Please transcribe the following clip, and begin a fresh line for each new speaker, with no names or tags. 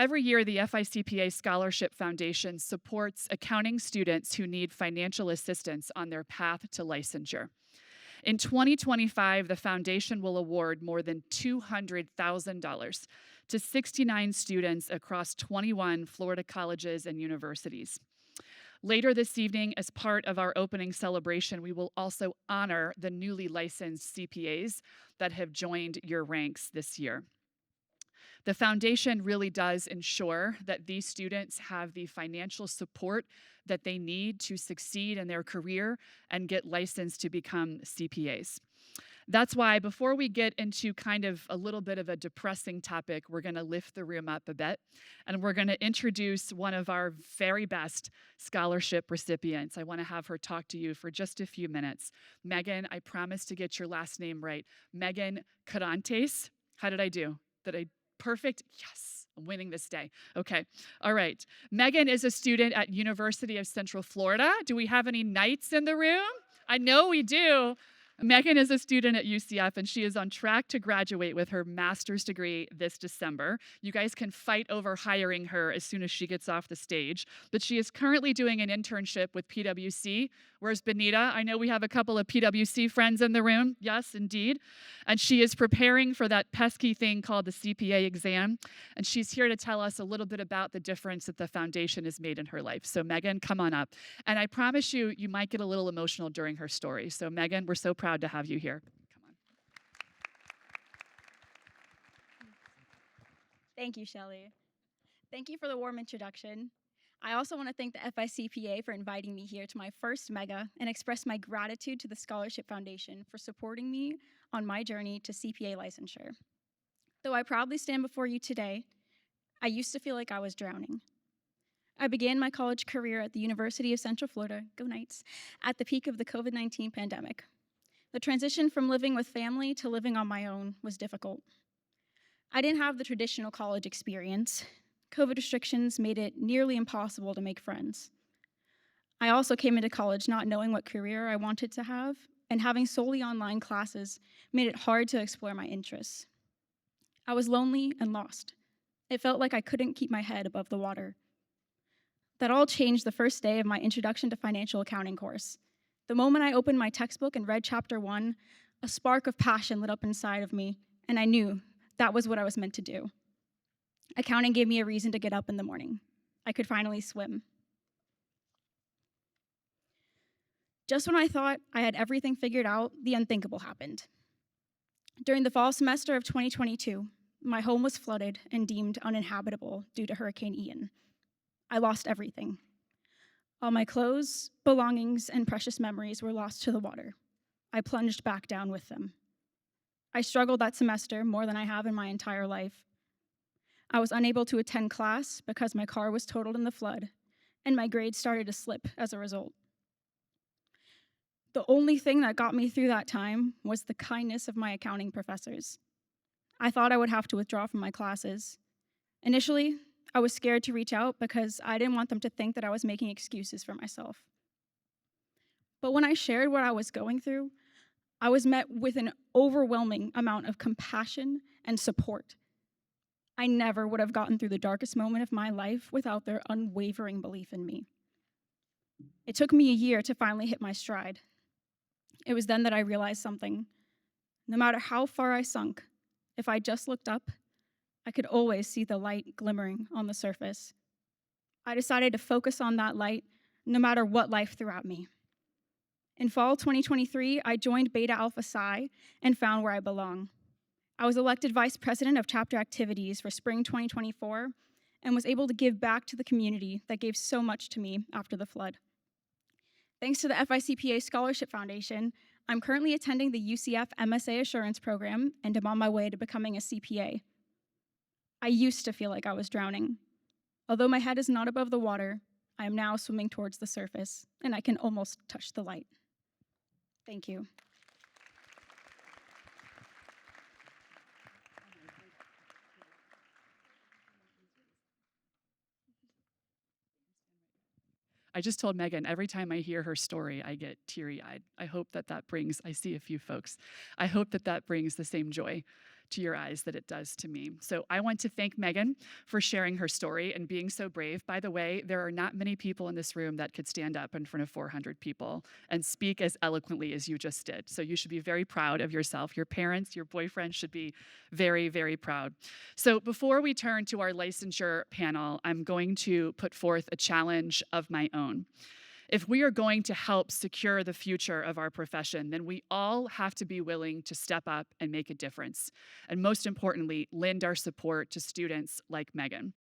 Every year, the FICPA Scholarship Foundation supports accounting students who need financial assistance on their path to licensure. In 2025, the foundation will award more than $200,000 to 69 students across 21 Florida colleges and universities. Later this evening, as part of our opening celebration, we will also honor the newly licensed CPAs that have joined your ranks this year. The foundation really does ensure that these students have the financial support that they need to succeed in their career and get licensed to become CPAs. That's why before we get into kind of a little bit of a depressing topic, we're going to lift the room up a bit, and we're going to introduce one of our very best scholarship recipients. I want to have her talk to you for just a few minutes. Meghan, I promise to get your last name right. Meghan Quirantes. How did I do? Perfect? Yes, I'm winning this day. Okay, all right. Meghan is a student at University of Central Florida. Do we have any Knights in the room? I know we do. Meghan is a student at UCF, and she is on track to graduate with her master's degree this December. You guys can fight over hiring her as soon as she gets off the stage. But she is currently doing an internship with PwC. Where's Benita? I know we have a couple of PwC friends in the room. Yes, indeed. And she is preparing for that pesky thing called the CPA exam. And she's here to tell us a little bit about the difference that the foundation has made in her life. So Meghan, come on up. And I promise you, you might get a little emotional during her story. So Meghan, we're so proud to have you here. Come on.
Thank you, Shelley. Thank you for the warm introduction. I also want to thank the FICPA for inviting me here to my first Mega and express my gratitude to the Scholarship Foundation for supporting me on my journey to CPA licensure. Though I proudly stand before you today, I used to feel like I was drowning. I began my college career at the University of Central Florida, go Knights, at the peak of the COVID-19 pandemic. The transition from living with family to living on my own was difficult. I didn't have the traditional college experience. COVID restrictions made it nearly impossible to make friends. I also came into college not knowing what career I wanted to have, and having solely online classes made it hard to explore my interests. I was lonely and lost. It felt like I couldn't keep my head above the water. That all changed the first day of my Introduction to Financial Accounting course. The moment I opened my textbook and read chapter 1, a spark of passion lit up inside of me, and I knew that was what I was meant to do. Accounting gave me a reason to get up in the morning. I could finally swim. Just when I thought I had everything figured out, the unthinkable happened. During the fall semester of 2022, my home was flooded and deemed uninhabitable due to Hurricane Ian. I lost everything. All my clothes, belongings, and precious memories were lost to the water. I plunged back down with them. I struggled that semester more than I have in my entire life. I was unable to attend class because my car was totaled in the flood, and my grades started to slip as a result. The only thing that got me through that time was the kindness of my accounting professors. I thought I would have to withdraw from my classes. Initially, I was scared to reach out because I didn't want them to think that I was making excuses for myself. But when I shared what I was going through, I was met with an overwhelming amount of compassion and support. I never would have gotten through the darkest moment of my life without their unwavering belief in me. It took me a year to finally hit my stride. It was then that I realized something. No matter how far I sunk, if I just looked up, I could always see the light glimmering on the surface. I decided to focus on that light no matter what life threw at me. In fall 2023, I joined Beta Alpha Psi and found where I belong. I was elected vice president of chapter activities for spring 2024 and was able to give back to the community that gave so much to me after the flood. Thanks to the FICPA Scholarship Foundation, I'm currently attending the UCF MSA Assurance Program and am on my way to becoming a CPA. I used to feel like I was drowning. Although my head is not above the water, I am now swimming towards the surface, and I can almost touch the light. Thank you.
I just told Meghan, every time I hear her story, I get teary-eyed. I hope that brings, I see a few folks, I hope that brings the same joy to your eyes that it does to me. So I want to thank Meghan for sharing her story and being so brave. By the way, there are not many people in this room that could stand up in front of 400 people and speak as eloquently as you just did. So you should be very proud of yourself. Your parents, your boyfriend should be very, very proud. So before we turn to our licensure panel, I'm going to put forth a challenge of my own. If we are going to help secure the future of our profession, then we all have to be willing to step up and make a difference. And most importantly, lend our support to students like Meghan.